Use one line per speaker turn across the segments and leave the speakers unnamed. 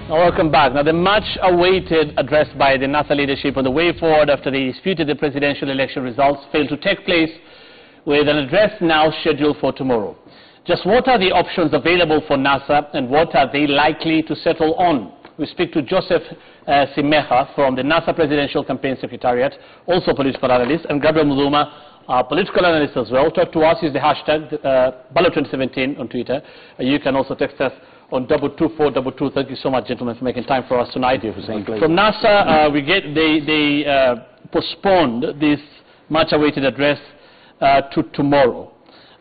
Welcome back. Now, the much-awaited address by the NASA leadership on the way forward after they disputed the presidential election results failed to take place, with an address now scheduled for tomorrow. Just what are the options available for NASA, and what are they likely to settle on? We speak to Joseph Simeha from the NASA Presidential Campaign Secretariat, also political analyst, and Gabriel Muduma, political analyst as well. Talk to us. Use the hashtag Ballot2017 on Twitter. You can also text us on 22422. Thank you so much, gentlemen, for making time for us tonight. From NASA, they postponed this much-awaited address to tomorrow.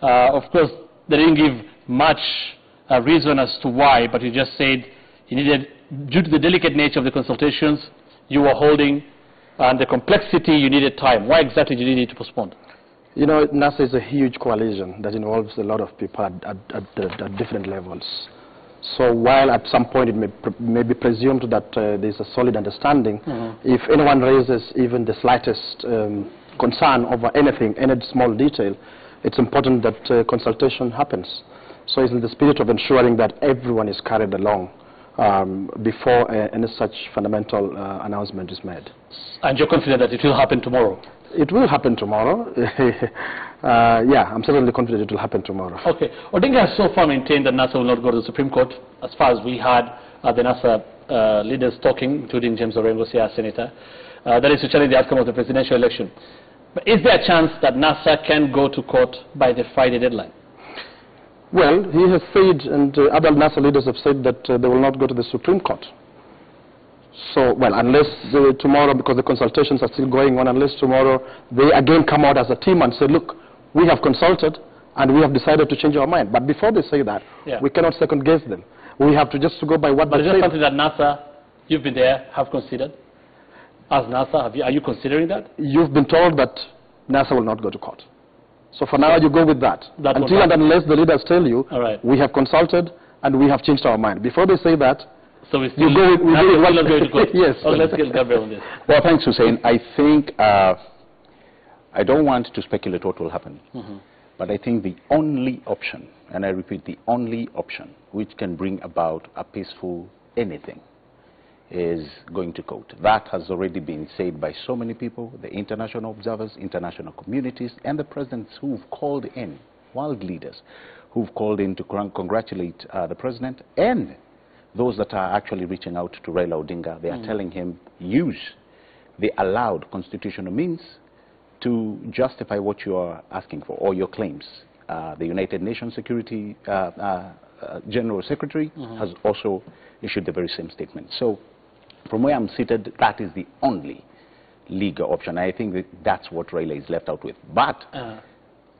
Of course, they didn't give much reason as to why, but you just said you needed, due to the delicate nature of the consultations you were holding and the complexity, you needed time. Why exactly did you need to postpone?
You know, NASA is a huge coalition that involves a lot of people at different levels. So while at some point it may be presumed that there's a solid understanding, if anyone raises even the slightest concern over anything, any small detail, it's important that consultation happens. So it's in the spirit of ensuring that everyone is carried along before any such fundamental announcement is made.
And you're confident that it will happen tomorrow?
It will happen tomorrow. Yeah, I'm certainly confident it will happen tomorrow.
Okay. Odinga has so far maintained that NASA will not go to the Supreme Court, as far as we had the NASA leaders talking, including James Orengo, Senator. That is to challenge the outcome of the presidential election. But is there a chance that NASA can go to court by the Friday deadline?
Well, he has said, and other NASA leaders have said, that they will not go to the Supreme Court. So, well, unless tomorrow, because the consultations are still going on, unless tomorrow they again come out as a team and say, look, we have consulted and we have decided to change our mind. But before they say that, we cannot second guess them. We have to just go by what they say.
But is that something that NASA, you've been there, have considered? As NASA, are you considering that?
You've been told that NASA will not go to court. So for now, you go with that. Until and unless the leaders tell you, we have consulted and we have changed our mind. Before they say that,
so we still going to court.
Yes.
Oh, let's get Gabriel on this.
Well, thanks, Hussein. I think I don't want to speculate what will happen, but I think the only option, and I repeat, the only option which can bring about a peaceful anything is going to court. That has already been said by so many people, the international observers, international communities, and the presidents who've called in, world leaders, who've called in to congratulate the president, and those that are actually reaching out to Raila Odinga. They are telling him, use the allowed constitutional means to justify what you are asking for, or your claims. The United Nations Security General Secretary has also issued the very same statement. So from where I'm seated, that is the only legal option. I think that that's what Raila is left out with. But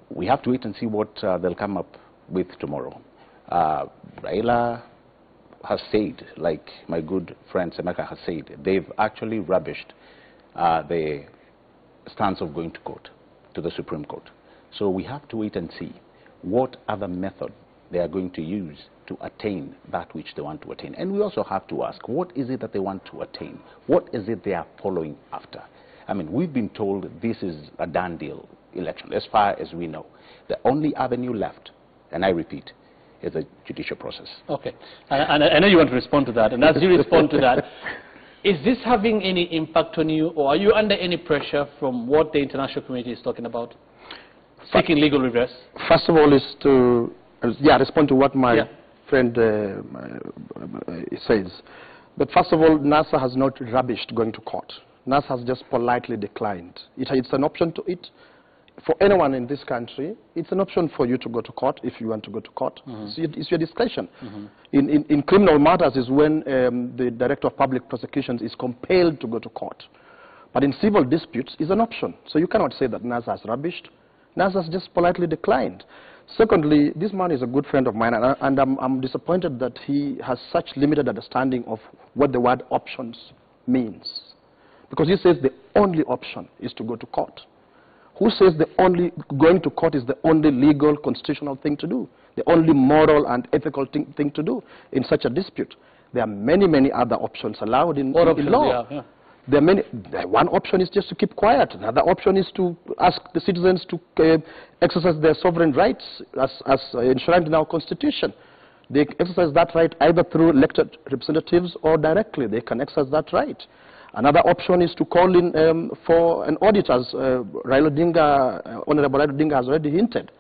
we have to wait and see what they'll come up with tomorrow. Raila has said, like my good friend Semeka has said, they've actually rubbished the stance of going to court, to the Supreme Court. So we have to wait and see what other method they are going to use to attain that which they want to attain. And we also have to ask, what is it that they want to attain? What is it they are following after? I mean, we've been told this is a done deal election, as far as we know. The only avenue left, and I repeat, is a judicial process. Okay.
And I know you want to respond to that. And as you respond to that, is this having any impact on you, or are you under any pressure from what the international community is talking about, seeking legal redress?
First of all is to respond to what my friend says. But first of all, NASA has not rubbished going to court. NASA has just politely declined. It's an option to it. For anyone in this country, it's an option for you to go to court if you want to go to court. It's your discretion. In criminal matters is when the Director of Public Prosecutions is compelled to go to court. But in civil disputes, it's an option. So you cannot say that NASA has rubbished. NASA has just politely declined. Secondly, this man is a good friend of mine, and I'm disappointed that he has such limited understanding of what the word options means. Because he says the only option is to go to court. Who says going to court is the only legal, constitutional thing to do, the only moral and ethical thing to do in such a dispute? There are many, many other options allowed in law. There are many. One option is just to keep quiet. Another option is to ask the citizens to exercise their sovereign rights as enshrined in our Constitution. They exercise that right either through elected representatives or directly. They can exercise that right. Another option is to call in for an audit, as Raila Odinga, Honorable Raila Odinga has already hinted,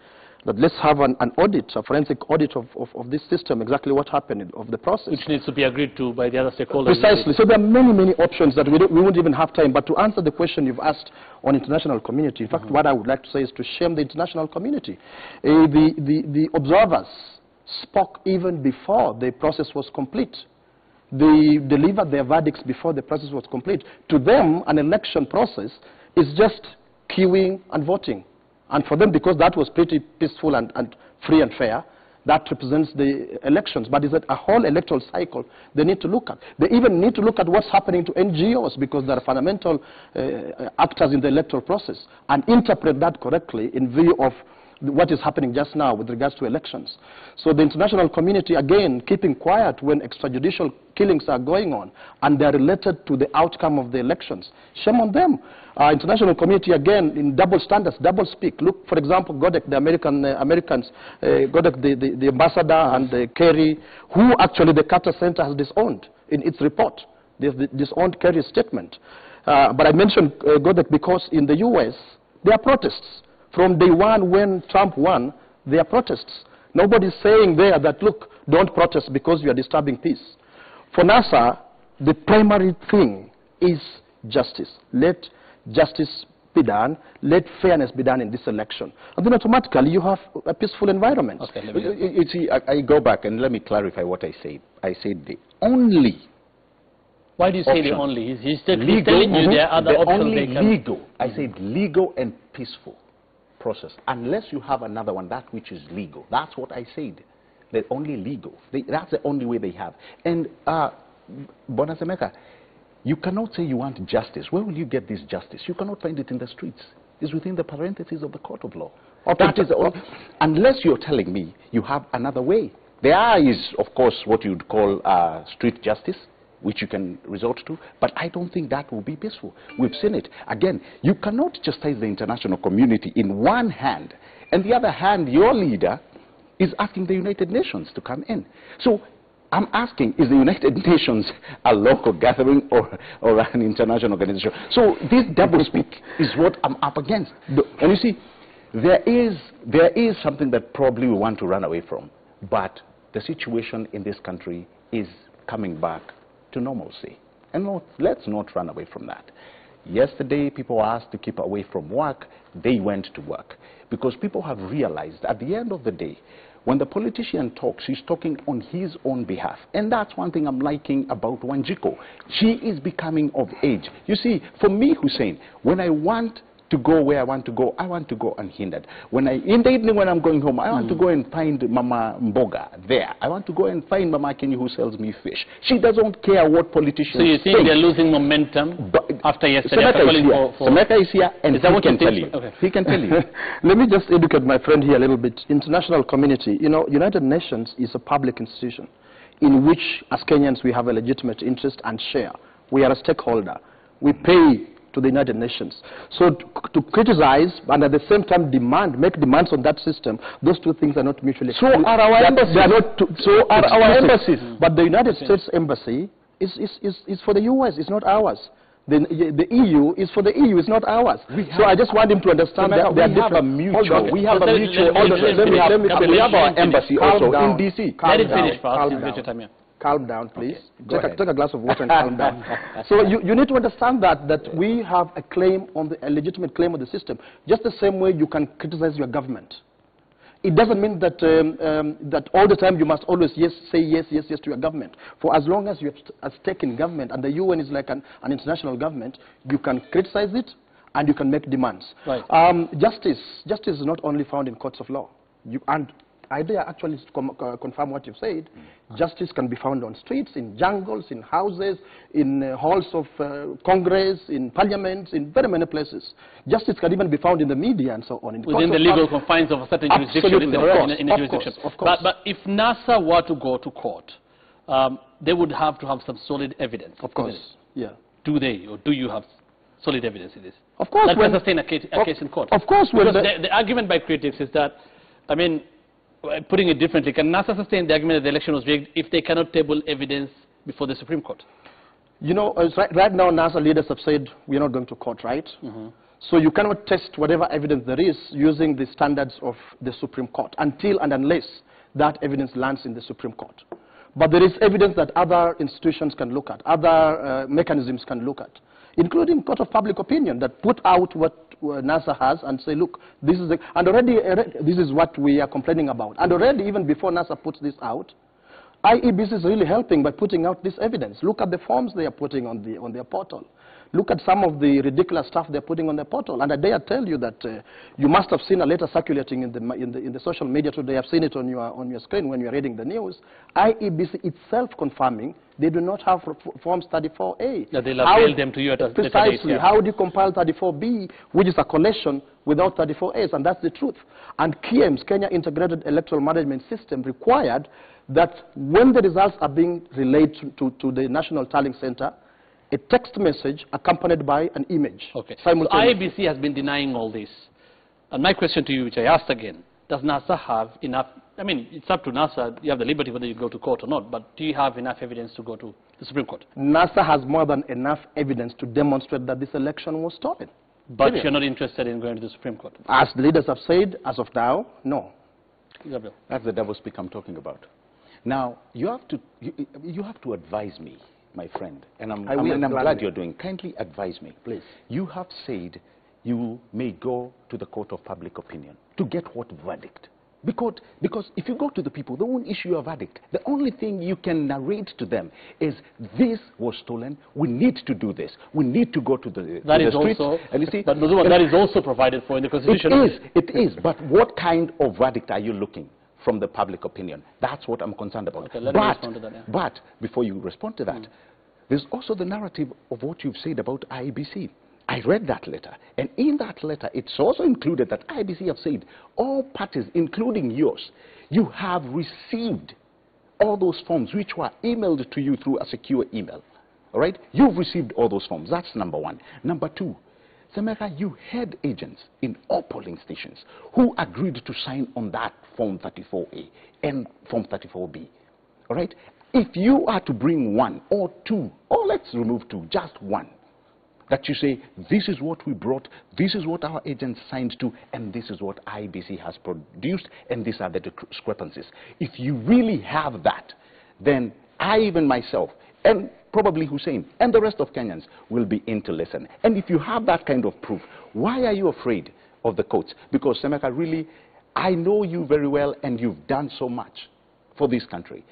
that let's have an audit, a forensic audit of this system, exactly what happened of the process.
Which needs to be agreed to by the other stakeholders.
Precisely. So there are many, many options that we won't even have time. But to answer the question you've asked on international community, in fact, what I would like to say is to shame the international community. The observers spoke even before the process was complete. They delivered their verdicts before the process was complete. To them, an election process is just queuing and voting. And for them, because that was pretty peaceful and free and fair, that represents the elections. But is it a whole electoral cycle they need to look at? They even need to look at what's happening to NGOs, because they're fundamental actors in the electoral process, and interpret that correctly in view of what is happening just now with regards to elections. So the international community, again, keeping quiet when extrajudicial killings are going on and they're related to the outcome of the elections. Shame on them. International community, again, in double standards, double speak. Look, for example, Godek, the Americans, Godek, the ambassador, and Kerry, who actually the Carter Center has disowned in its report. They've disowned Kerry's statement. But I mentioned Godek because in the U.S., there are protests. From day one when Trump won, there are protests. Nobody's saying there that, look, don't protest because you are disturbing peace. For NASA, the primary thing is justice. Let justice be done. Let fairness be done in this election. And then automatically you have a peaceful environment.
Okay, you see, I go back and let me clarify what I said. I said the only.
Why do you say the only? He's telling you there are other options they can.
Legal. I said legal and peaceful process, unless you have another one, that which is legal. That's what I said. They're only legal. That's the only way they have. And Bonasemeka, you cannot say you want justice. Where will you get this justice? You cannot find it in the streets. It's within the parentheses of the court of law. That is unless you're telling me you have another way. There is, of course, what you'd call street justice, which you can resort to, but I don't think that will be peaceful. We've seen it. Again, you cannot chastise the international community in one hand, and the other hand, your leader is asking the United Nations to come in. So I'm asking, is the United Nations a local gathering or an international organization? So this doublespeak is what I'm up against. And you see, there is something that probably we want to run away from, but the situation in this country is coming back to normalcy. And let's not run away from that. Yesterday, people were asked to keep away from work. They went to work. Because people have realized at the end of the day, when the politician talks, he's talking on his own behalf. And that's one thing I'm liking about Wanjiko. She is becoming of age. You see, for me, Hussein, when I want to go where I want to go unhindered. In the evening when I'm going home, I want to go and find Mama Mboga there. I want to go and find Mama Kenny who sells me fish. She doesn't care what politicians
So you think they're losing momentum after yesterday?
Semeka is here and he can tell you. Okay. He can tell you.
Let me just educate my friend here a little bit. International community, you know, United Nations is a public institution in which, as Kenyans, we have a legitimate interest and share. We are a stakeholder. We pay to the United Nations. So to criticize and at the same time make demands on that system, those two things are not mutually exclusive.
So are our embassies.
So are our embassies. But the United States Embassy is for the US, it's not ours. The EU is for the EU, it's not ours. So I just want him to understand that
we have a mutual. We have a mutual. We have our embassy also in DC.
Let it finish,
Calm down, please. Okay. Take a glass of water and calm down. So you need to understand that we have a claim on a legitimate claim on the system, just the same way you can criticize your government. It doesn't mean that that all the time you must always say yes to your government. For as long as you have a stake in government, and the UN is like an international government, you can criticize it and you can make demands.
Right.
Justice is not only found in courts of law. I dare actually confirm what you've said. Justice can be found on streets, in jungles, in houses, in halls of Congress, in parliaments, in very many places. Justice can even be found in the media and so on.
Within the legal confines of a certain jurisdiction in a jurisdiction.
Of course.
But if NASA were to go to court, they would have to have some solid evidence.
Of course, yeah.
Do they, or do you have solid evidence in this?
Of course.
That can sustain a case in court.
Of course.
Because the argument by critics is that, I mean, putting it differently, can NASA sustain the argument that the election was rigged if they cannot table evidence before the Supreme Court?
You know, right now NASA leaders have said we're not going to court, right? So you cannot test whatever evidence there is using the standards of the Supreme Court until and unless that evidence lands in the Supreme Court. But there is evidence that other institutions can look at, other mechanisms can look at, including court of public opinion that put out what NASA has and say, look, this is and already this is what we are complaining about. And already, even before NASA puts this out, IEBC is really helping by putting out this evidence. Look at the forms they are putting on their portal. Look at some of the ridiculous stuff they're putting on their portal. And I dare tell you that you must have seen a letter circulating in the social media today. I've seen it on your screen when you're reading the news. IEBC itself confirming they do not have Forms 34A.
That they'll avail them to you at a later date.
Precisely. How do you compile 34B, which is a collection without 34As? And that's the truth. And KIEMS, Kenya Integrated Electoral Management System, required that when the results are being relayed to the National Tallying Center, a text message accompanied by an image.
Okay. So IEBC has been denying all this. And my question to you, which I asked again, does NASA have enough? I mean, it's up to NASA. You have the liberty whether you go to court or not, but do you have enough evidence to go to the Supreme Court?
NASA has more than enough evidence to demonstrate that this election was stolen.
But you're not interested in going to the Supreme Court?
As the leaders have said, as of now, no.
Gabriel.
That's the double speak I'm talking about. Now, you have to advise me, my friend, and I'm glad you're doing. Kindly advise me, please. You have said you may go to the court of public opinion to get what verdict? Because if you go to the people, they won't issue a verdict. The only thing you can narrate to them is this was stolen. We need to do this. We need to go to the streets. And you see,
that is also provided for in the Constitution.
It is. But what kind of verdict are you looking from the public opinion? That's what I'm concerned about.
Okay, let me respond to that, yeah.
But before you respond to that, there's also the narrative of what you've said about IEBC. I read that letter, and in that letter, it's also included that IEBC have said, all parties, including yours, you have received all those forms which were emailed to you through a secure email. All right? You've received all those forms. That's number one. Number two, Semeka, you had agents in all polling stations who agreed to sign on that Form 34A and Form 34B. All right? If you are to bring one or two, or let's remove two, just one, that you say, this is what we brought, this is what our agents signed to, and this is what IEBC has produced, and these are the discrepancies. If you really have that, then I, even myself, and probably Hussein, and the rest of Kenyans will be in to listen. And if you have that kind of proof, why are you afraid of the courts? Because, Semeka, really, I know you very well, and you've done so much for this country.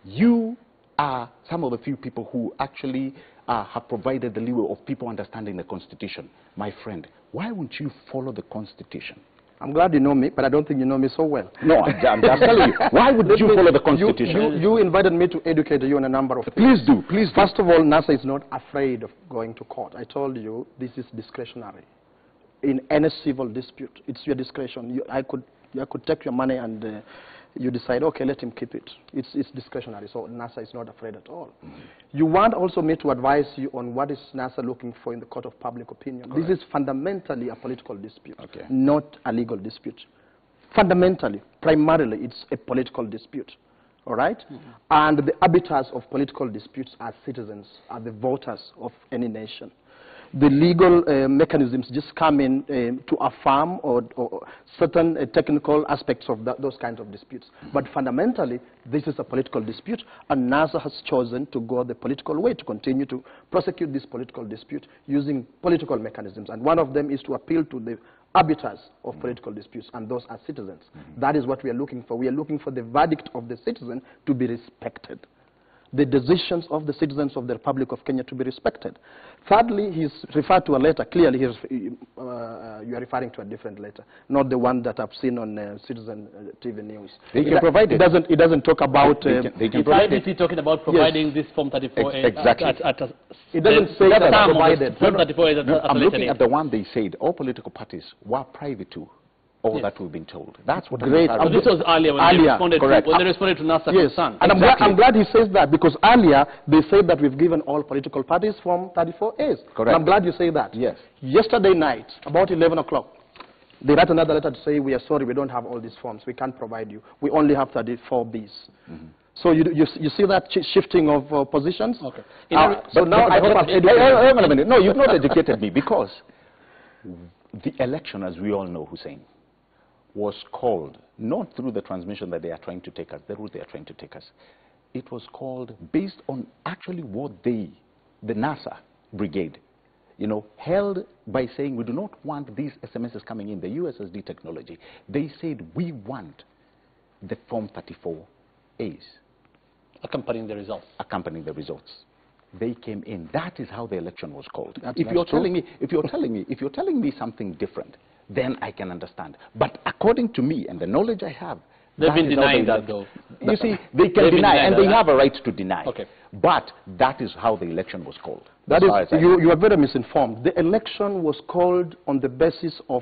You are some of the few people who actually have provided the leeway of people understanding the Constitution. My friend, why won't you follow the Constitution?
I'm glad you know me, but I don't think you know me so well.
No, I'm just telling you. Why would you follow the Constitution?
You invited me to educate you on a number of things.
Please do. Please do.
First of all, NASA is not afraid of going to court. I told you this is discretionary. In any civil dispute, it's your discretion. I could take your money and you decide, okay, let him keep it. It's discretionary, so NASA is not afraid at all. You want also me to advise you on what is NASA looking for in the court of public opinion. Correct. This is fundamentally a political dispute, not a legal dispute. Fundamentally, primarily, it's a political dispute, all right? And the arbiters of political disputes are citizens, are the voters of any nation. The legal mechanisms just come in to affirm or certain technical aspects of those kinds of disputes. But fundamentally, this is a political dispute, and NASA has chosen to go the political way to continue to prosecute this political dispute using political mechanisms. And one of them is to appeal to the arbiters of political disputes, and those are citizens. That is what we are looking for. We are looking for the verdict of the citizen to be respected, the decisions of the citizens of the Republic of Kenya to be respected. Thirdly, he's referred to a letter. Clearly, you are referring to a different letter, not the one that I've seen on Citizen TV News.
They can provide it.
It doesn't talk about...
they can provide it.
IEBC talking about providing this Form 34A.
Exactly.
It doesn't say that provided.
Form 34A
I'm looking at the one they said all political parties were privy to. All that we've been told. That's what
great.
So this was earlier when they responded to NASA concern.
And I'm glad he says that, because earlier they said that we've given all political parties Form 34As.
Correct.
And I'm glad you say that.
Yes.
Yesterday night, about 11 o'clock, They write another letter to say, we are sorry, we don't have all these forms. We can't provide you. We only have 34 Bs. So you see that shifting of positions?
Okay. So now I hope I've educated a minute. No, you've not educated me, because the election, as we all know, Hussein, was called not through the transmission that they are trying to take us, the route they are trying to take us. It was called based on actually what they, the NASA brigade, held by saying, we do not want these SMSs coming in, the USSD technology. They said, we want the Form 34As.
Accompanying the results.
Accompanying the results. They came in. That is how the election was called. If you're telling me something different, then I can understand. But according to me and the knowledge I have,
they've been denying that, though.
You see, they can deny, and they have a right to deny.
Okay.
But that is how the election was called.
That is, you are very misinformed. The election was called on the basis of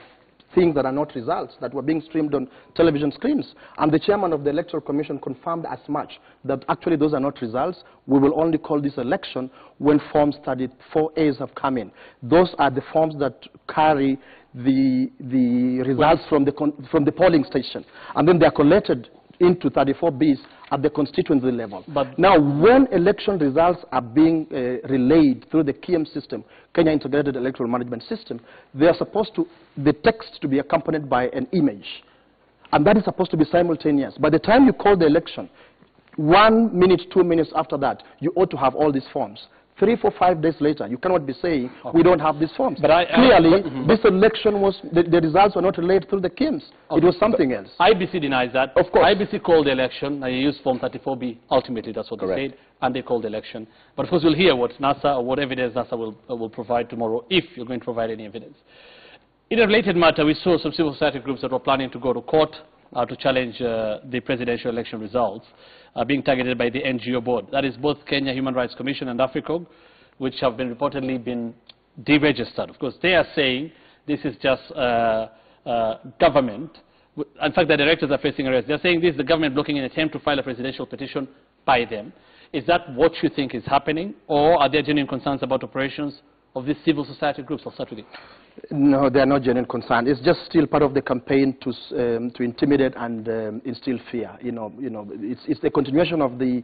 things that are not results, that were being streamed on television screens. And the chairman of the Electoral Commission confirmed as much, that actually those are not results. We will only call this election when Forms 34As have come in. Those are the forms that carry the results from the polling station. And then they are collected into 34Bs at the constituency level. But now, when election results are being relayed through the KIEM system, Kenya Integrated Electoral Management System, they are supposed to, the text to be accompanied by an image. And that is supposed to be simultaneous. By the time you call the election, 1 minute, 2 minutes after that, you ought to have all these forms. 3, 4, 5 days later, you cannot be saying, we don't have these forms. But clearly, this election was, the results were not relayed through the KIEMs. It was something else.
IBC denies that.
Of course.
IBC called the election, and you used Form 34B. Ultimately, that's what they said, and they called the election. But of course, we'll hear what NASA, or what evidence NASA will provide tomorrow, if you're going to provide any evidence. In a related matter, we saw some civil society groups that were planning to go to court to challenge the presidential election results, being targeted by the NGO board. That is both Kenya Human Rights Commission and AFRICOG, which have been reportedly been deregistered. Of course, they are saying this is just government. In fact, the directors are facing arrest. They're saying this is the government blocking an attempt to file a presidential petition by them. Is that what you think is happening, or are there genuine concerns about operations of these civil society groups? I'll start with you.
No, they are not genuine concern. It's just still part of the campaign to intimidate and instill fear. It's the continuation of the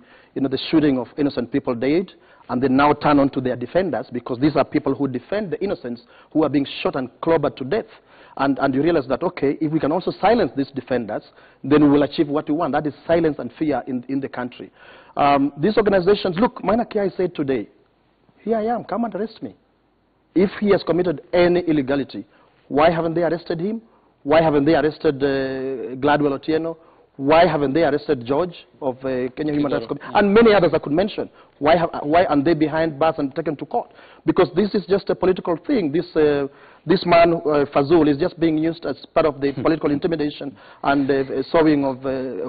shooting of innocent people dead, and they now turn on to their defenders, because these are people who defend the innocents who are being shot and clobbered to death. And you realize that, okay, if we can also silence these defenders, then we will achieve what we want. That is silence and fear in the country. These organizations, look, Maina Kiai said today, here I am, come and arrest me. If he has committed any illegality, why haven't they arrested him? Why haven't they arrested Gladwell Otieno? Why haven't they arrested George of Kenya Human Rights Commission? And many others I could mention. Why aren't they behind bars and taken to court? Because this is just a political thing. This man, Fazul, is just being used as part of the political intimidation and sowing of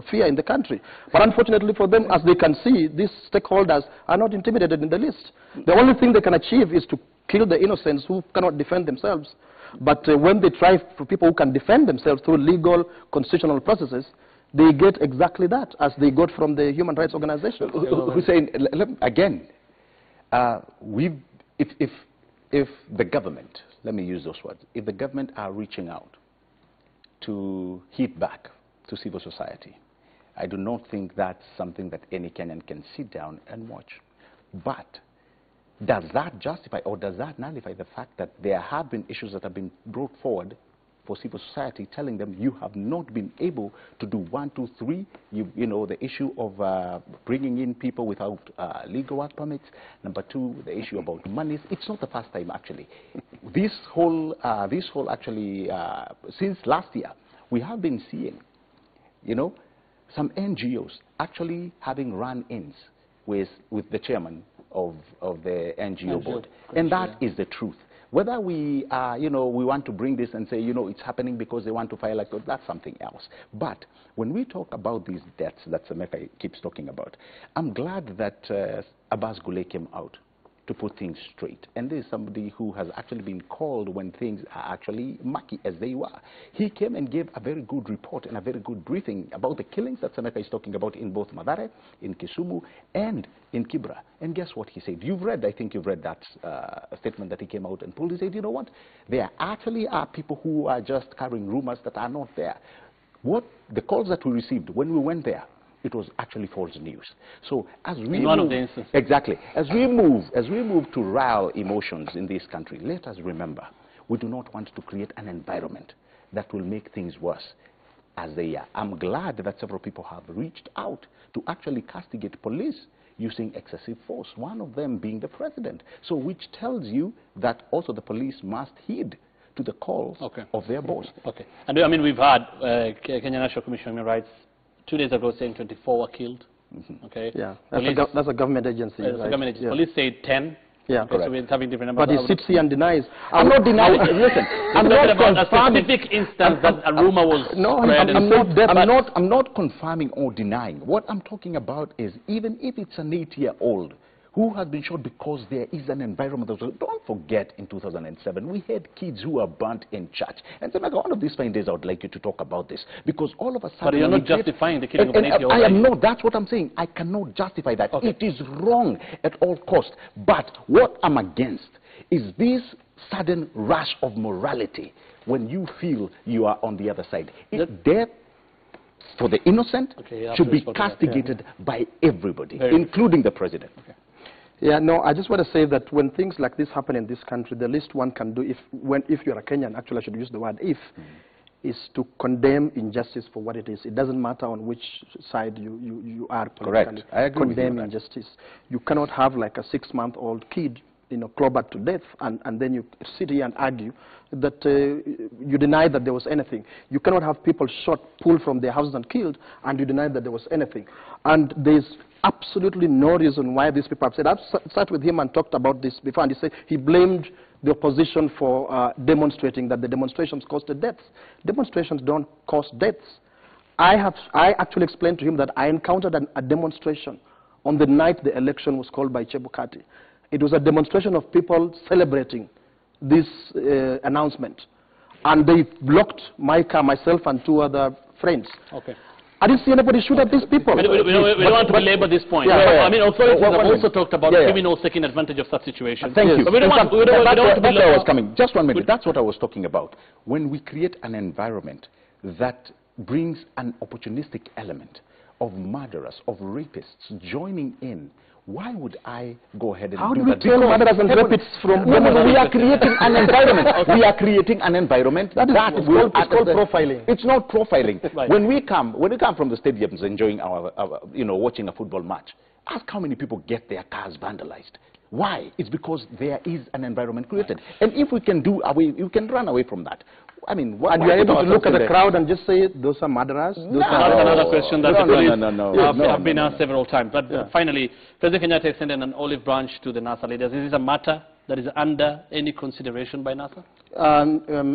fear in the country. But unfortunately for them, as they can see, these stakeholders are not intimidated in the least. The only thing they can achieve is to kill the innocents who cannot defend themselves. But when they try for people who can defend themselves through legal, constitutional processes, they get exactly that, as they got from the human rights organization.
Hussein, again, if the government, let me use those words, if the government are reaching out to hit back to civil society, I do not think that's something that any Kenyan can sit down and watch. But does that justify, or does that nullify the fact that there have been issues that have been brought forward for civil society, telling them you have not been able to do 1, 2, 3, the issue of bringing in people without legal work permits. Number 2, the issue about monies. It's not the first time, actually. This whole actually, since last year, we have been seeing, some NGOs actually having run-ins with the chairman of the NGO board. And that is the truth. Whether we, we want to bring this and say, it's happening because they want to file like that, that's something else. But when we talk about these deaths that Sameka keeps talking about, I'm glad that Abbas Gule came out to put things straight. And this is somebody who has actually been called when things are actually mucky as they were. He came and gave a very good report and a very good briefing about the killings that Seneca is talking about in both Mathare, in Kisumu, and in Kibra. And guess what he said? I think you've read that statement that he came out and pulled. He said, you know what? There actually are people who are just carrying rumors that are not there. What the calls that we received when we went there, it was actually false news. So as we
in one of the instances.
Exactly. As we move to rile emotions in this country, let us remember, we do not want to create an environment that will make things worse as they are. I'm glad that several people have reached out to actually castigate police using excessive force, one of them being the president. So which tells you that also the police must heed to the calls of their boss.
Okay. And I mean, we've had Kenya National Commission on Human Rights 2 days ago saying 24 were killed. Okay.
Yeah, that's a government agency.
That's
right?
a government agency.
Yeah.
Police say 10.
Yeah,
okay, so we're having different numbers.
But he sits here and denies.
I'm not denying. Listen, I'm not
about a
confirming.
specific instance that a rumor was
spread. I'm not confirming or denying. What I'm talking about is even if it's an 8-year-old who has been shot because there is an environment. Don't forget, in 2007, we had kids who were burnt in church. And so, one of these fine days, I would like you to talk about this. Because all of a sudden...
But you're not justifying the killing of an 8-year-old.
I am not. That's what I'm saying. I cannot justify that. Okay. It is wrong at all costs. But what I'm against is this sudden rush of morality when you feel you are on the other side. Death for the innocent should be castigated by everybody, including the president. Okay.
Yeah, no, I just want to say that when things like this happen in this country, the least one can do, if you're a Kenyan, actually I should use the word if, is to condemn injustice for what it is. It doesn't matter on which side you are politically.
Correct. I agree
condemn
with you
injustice. You cannot have like a 6-month-old kid, clobbered to death, and then you sit here and argue that you deny that there was anything. You cannot have people shot, pulled from their houses and killed, and you deny that there was anything. And there's absolutely no reason why these people have said. I've sat with him and talked about this before, and he said he blamed the opposition for demonstrating, that the demonstrations caused the deaths. Demonstrations don't cause deaths. I actually explained to him that I encountered a demonstration on the night the election was called by Chebukati. It was a demonstration of people celebrating this announcement. And they blocked my car, myself and 2 other friends. Okay. I didn't see anybody shoot at these people.
We don't want to belabor this point. I mean, authorities have also talked about criminals taking advantage of such situations.
Thank you.
But we don't want to belabor.
I was coming. Just 1 minute. That's what I was talking about. When we create an environment that brings an opportunistic element of murderers, of rapists joining in, why would I go ahead and
How
do
do we
that?
tell murderers and rapists from...
We are creating an environment. We are creating an environment
it's called profiling.
It's not profiling. Right. When we come from the stadiums enjoying our watching a football match, ask how many people get their cars vandalized. Why? It's because there is an environment created. And if we can you can run away from that. I mean,
and you're able to look at the crowd and just say, those are murderers?
That's another question that have been asked several times. But finally, President Kenyatta extended an olive branch to the NASA leaders. Is this a matter that is under any consideration by NASA?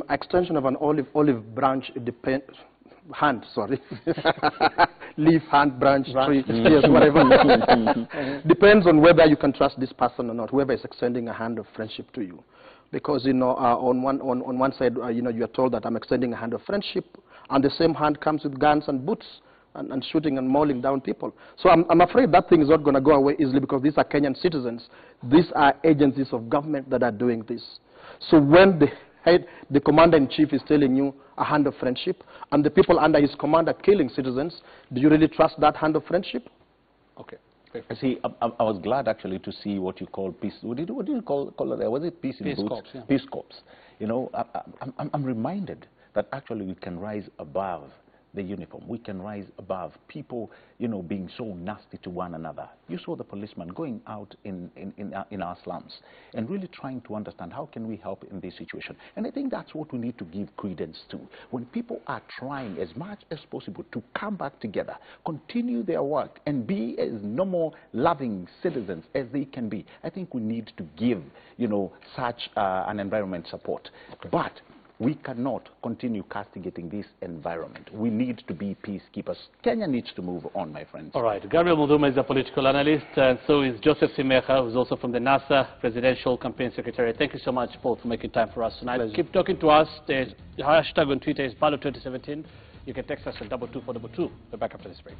Extension of an olive branch depends... hand, sorry. Leaf, hand, branch, tree, yes, whatever. Depends on whether you can trust this person or not, whoever is extending a hand of friendship to you. Because, on one side, you are told that I'm extending a hand of friendship, and the same hand comes with guns and boots and shooting and mauling down people. So I'm afraid that thing is not going to go away easily, because these are Kenyan citizens. These are agencies of government that are doing this. So when the commander-in-chief is telling you a hand of friendship, and the people under his command are killing citizens, do you really trust that hand of friendship?
Okay. See, I was glad actually to see what you call peace. What do you call it? Was it peace in boots?
Corps, yeah.
Peace Corps. I'm reminded that actually we can rise above the uniform. We can rise above people, being so nasty to one another. You saw the policeman going out in our slums and really trying to understand how can we help in this situation. And I think that's what we need to give credence to. When people are trying as much as possible to come back together, continue their work, and be as normal, loving citizens as they can be, I think we need to give, such an environment support. Okay. But We cannot continue castigating this environment. We need to be peacekeepers. Kenya needs to move on, my friends.
All right. Gabriel Muduma is a political analyst, and so is Joseph Simeha, who's also from the NASA Presidential Campaign Secretary. Thank you so much, Paul, for making time for us tonight. Pleasure. Keep talking to us. The hashtag on Twitter is Balo2017. You can text us at 22422. We're back after this break.